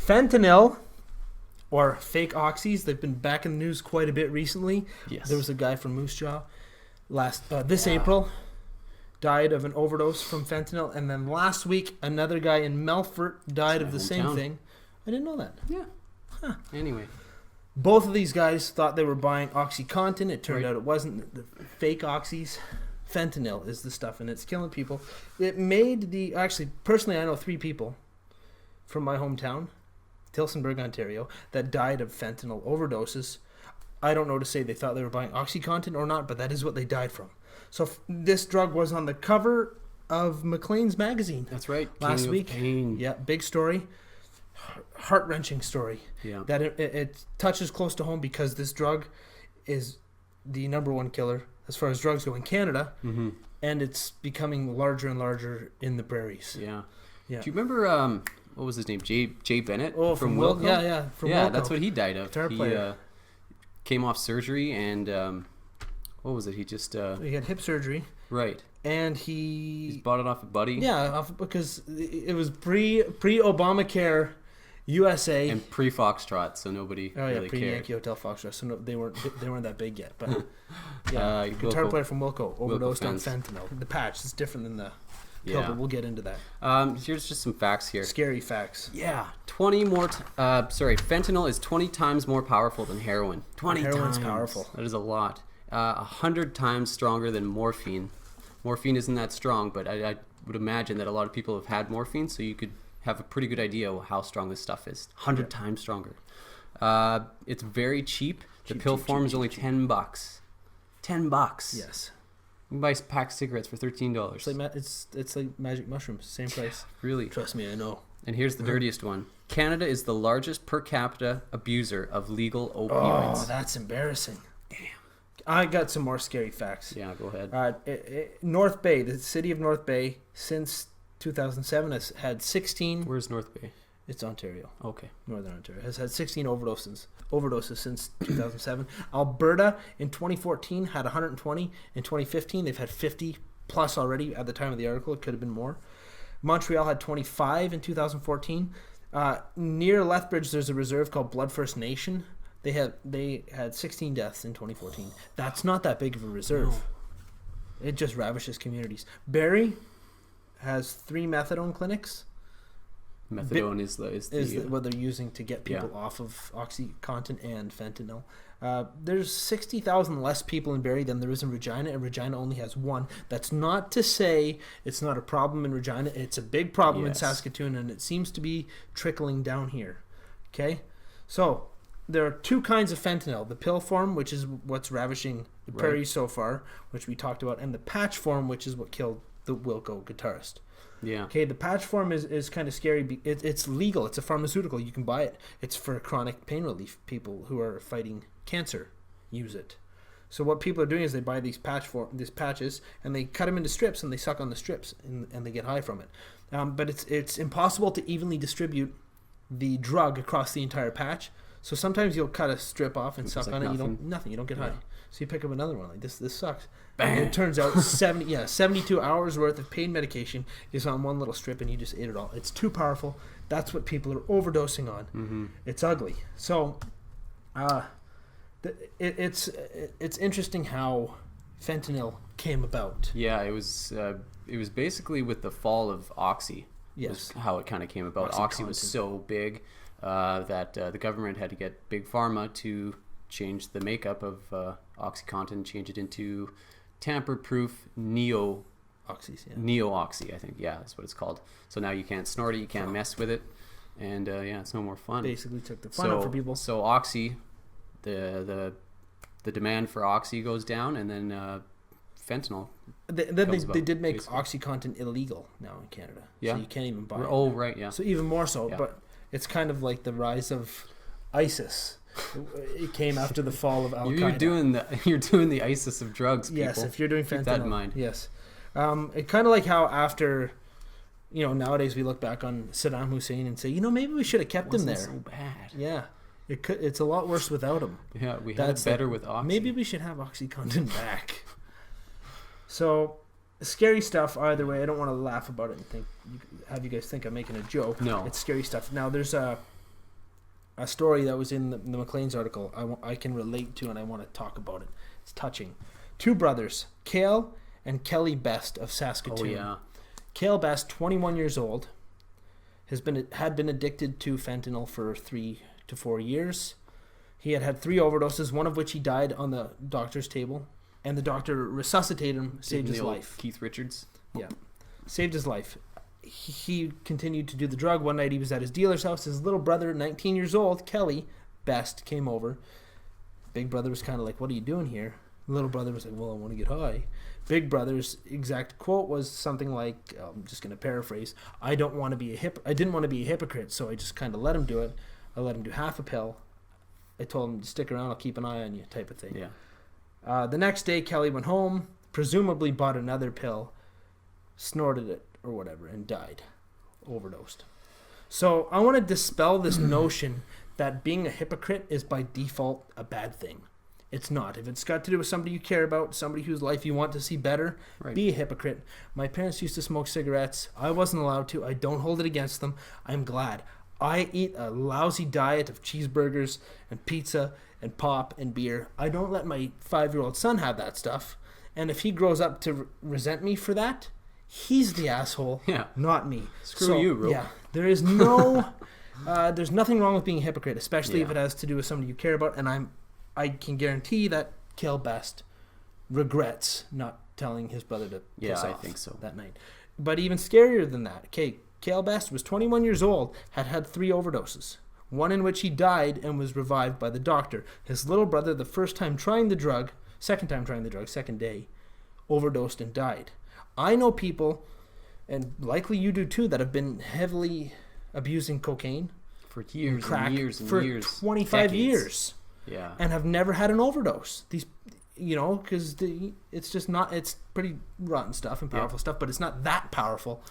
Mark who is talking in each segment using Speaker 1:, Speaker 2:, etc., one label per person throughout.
Speaker 1: Fentanyl, or fake oxys, they've been back in the news quite a bit recently.
Speaker 2: Yes.
Speaker 1: There was a guy from Moose Jaw this April died of an overdose from fentanyl, and then last week another guy in Melfort died of the same thing. I didn't know that.
Speaker 2: Yeah.
Speaker 1: Huh.
Speaker 2: Anyway.
Speaker 1: Both of these guys thought they were buying OxyContin. It turned out it wasn't. The fake oxys. Fentanyl is the stuff, and it's killing people. It made personally, I know 3 people from my hometown, Tillsonburg, Ontario, that died of fentanyl overdoses. I don't know to say they thought they were buying OxyContin or not, but that is what they died from. So this drug was on the cover of Maclean's magazine.
Speaker 2: That's right.
Speaker 1: Last week.
Speaker 2: Pain.
Speaker 1: Yeah, big story. Heart-wrenching story.
Speaker 2: Yeah.
Speaker 1: That it touches close to home because this drug is the number 1 killer as far as drugs go in Canada, and it's becoming larger and larger in the prairies.
Speaker 2: Yeah.
Speaker 1: Yeah.
Speaker 2: Do you remember what was his name? Jay Bennett?
Speaker 1: Oh, from Wilco? Yeah. From Wilco.
Speaker 2: That's what he died of.
Speaker 1: Guitar player.
Speaker 2: Came off surgery and what was it? He just
Speaker 1: he had hip surgery.
Speaker 2: Right.
Speaker 1: And he's
Speaker 2: bought it off a buddy.
Speaker 1: Yeah, because it was pre Obamacare USA
Speaker 2: and pre Foxtrot, so nobody really
Speaker 1: pre
Speaker 2: cared.
Speaker 1: Yankee Hotel Foxtrot, so they weren't that big yet. But yeah, guitar player from Wilco overdosed on fentanyl. The patch is different than the pill, but we'll get into that.
Speaker 2: Here's just some facts here.
Speaker 1: Scary facts.
Speaker 2: Yeah, 20 more. Fentanyl is 20 times more powerful than heroin. 20
Speaker 1: Heroin's
Speaker 2: times.
Speaker 1: Powerful.
Speaker 2: That is a lot. 100 times stronger than morphine. Morphine isn't that strong, but I would imagine that a lot of people have had morphine, so you could have a pretty good idea of how strong this stuff is. 100 times stronger. It's very cheap. The pill form is only $10. $10.
Speaker 1: Yes.
Speaker 2: You can buy a pack of cigarettes for $13.
Speaker 1: It's like magic mushrooms, same price.
Speaker 2: Really?
Speaker 1: Trust me, I know.
Speaker 2: And here's the dirtiest one. Canada is the largest per capita abuser of legal opioids.
Speaker 1: Oh, that's embarrassing.
Speaker 2: Damn.
Speaker 1: I got some more scary facts.
Speaker 2: Yeah, go ahead.
Speaker 1: North Bay, the city of North Bay, since 2007 has had 16.
Speaker 2: Where's North Bay?
Speaker 1: It's Ontario.
Speaker 2: Okay.
Speaker 1: Northern Ontario has had 16 overdoses since 2007. Alberta in 2014 had 120. In 2015 they've had 50 plus already at the time of the article. It could have been more. Montreal had 25 in 2014. Near Lethbridge there's a reserve called Blood First Nation. They had 16 deaths in 2014. That's not that big of a reserve. No. It just ravishes communities. Barrie has 3 methadone clinics.
Speaker 2: Methadone is
Speaker 1: what they're using to get people off of OxyContin and fentanyl. There's 60,000 less people in Barrie than there is in Regina, and Regina only has 1. That's not to say it's not a problem in Regina. It's a big problem in Saskatoon, and it seems to be trickling down here. Okay? So there are 2 kinds of fentanyl. The pill form, which is what's ravishing the prairies so far, which we talked about, and the patch form, which is what killed the Wilco guitarist.
Speaker 2: Yeah.
Speaker 1: Okay, the patch form is kind of scary. It's legal. It's a pharmaceutical. You can buy it. It's for chronic pain relief. People who are fighting cancer use it. So what people are doing is they buy these patches and they cut them into strips and they suck on the strips and they get high from it. But it's impossible to evenly distribute the drug across the entire patch. So sometimes you'll cut a strip off and suck on it. You don't get high. So you pick up another one like this sucks. And it turns out 72 hours worth of pain medication is on one little strip and you just ate it all. It's too powerful. That's what people are overdosing on. Mm-hmm. It's ugly. So it's interesting how fentanyl came about.
Speaker 2: Yeah, it was basically with the fall of Oxy. Yes, how it kind of came about. Oxy was so big that the government had to get Big Pharma to change the makeup of OxyContin, change it into tamper-proof Neo-Oxy, I think. Yeah, that's what it's called. So now you can't snort it, you can't mess with it, and it's no more fun.
Speaker 1: Basically took the fun out for people.
Speaker 2: So Oxy, the demand for Oxy goes down, and then fentanyl.
Speaker 1: They did make OxyContin illegal now in Canada. Yeah. So you can't even buy it.
Speaker 2: Oh, right, yeah.
Speaker 1: So even more so, but it's kind of like the rise of ISIS. It came after the fall of Al-Qaeda.
Speaker 2: You're doing the ISIS of drugs, people.
Speaker 1: Yes, if you're doing fentanyl.
Speaker 2: Keep that in mind.
Speaker 1: Yes. It kind of like how after, nowadays we look back on Saddam Hussein and say, maybe we should have kept him there.
Speaker 2: So bad.
Speaker 1: Yeah. It's a lot worse without him.
Speaker 2: Yeah, we had it better with Oxy.
Speaker 1: Maybe we should have OxyContin back. So, scary stuff either way. I don't want to laugh about it and have you guys think I'm making a joke.
Speaker 2: No.
Speaker 1: It's scary stuff. Now, there's a story that was in the Maclean's article I can relate to, and I want to talk about it. It's touching. 2 brothers, Cale and Kelly Best of Saskatoon.
Speaker 2: Oh, yeah.
Speaker 1: Cale Best, 21 years old, had been addicted to fentanyl for 3 to 4 years. He had 3 overdoses, one of which he died on the doctor's table, and the doctor resuscitated him, saved his life.
Speaker 2: Keith Richards?
Speaker 1: Yeah. Saved his life. He continued to do the drug. One night he was at his dealer's house. His little brother, 19 years old, Kelly Best, came over. Big brother was kind of like, what are you doing here? Little brother was like, well, I want to get high. Big brother's exact quote was something like, I'm just going to paraphrase, I didn't want to be a hypocrite, so I just kind of let him do it. I let him do half a pill. I told him, stick around, I'll keep an eye on you, type of thing.
Speaker 2: Yeah.
Speaker 1: The next day, Kelly went home, presumably bought another pill, snorted it or whatever, and died. Overdosed. So I want to dispel this notion that being a hypocrite is by default a bad thing. It's not. If it's got to do with somebody you care about, somebody whose life you want to see better, right. Be a hypocrite. My parents used to smoke cigarettes. I wasn't allowed to. I don't hold it against them. I'm glad. I eat a lousy diet of cheeseburgers and pizza and pop and beer. I don't let my 5-year-old son have that stuff. And if he grows up to resent me for that, he's the asshole, not me.
Speaker 2: Screw you, bro.
Speaker 1: Yeah, there is no... there's nothing wrong with being a hypocrite, especially if it has to do with somebody you care about. And I can guarantee that Cale Best regrets not telling his brother to piss off
Speaker 2: I think so.
Speaker 1: that night. But even scarier than that, Cale Best was 21 years old, had 3 overdoses. One in which he died and was revived by the doctor. His little brother, the second time trying the drug, second day, overdosed and died. I know people, and likely you do too, that have been heavily abusing cocaine
Speaker 2: for years and years and
Speaker 1: for
Speaker 2: years,
Speaker 1: 25 years.
Speaker 2: Yeah,
Speaker 1: and have never had an overdose. These, because it's just not. It's pretty rotten stuff and powerful stuff, but it's not that powerful.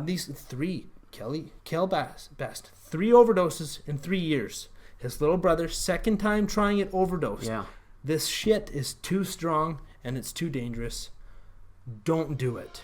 Speaker 1: These 3, Cale Best, 3 overdoses in 3 years. His little brother, second time trying it, overdosed.
Speaker 2: Yeah,
Speaker 1: this shit is too strong and it's too dangerous. Don't do it.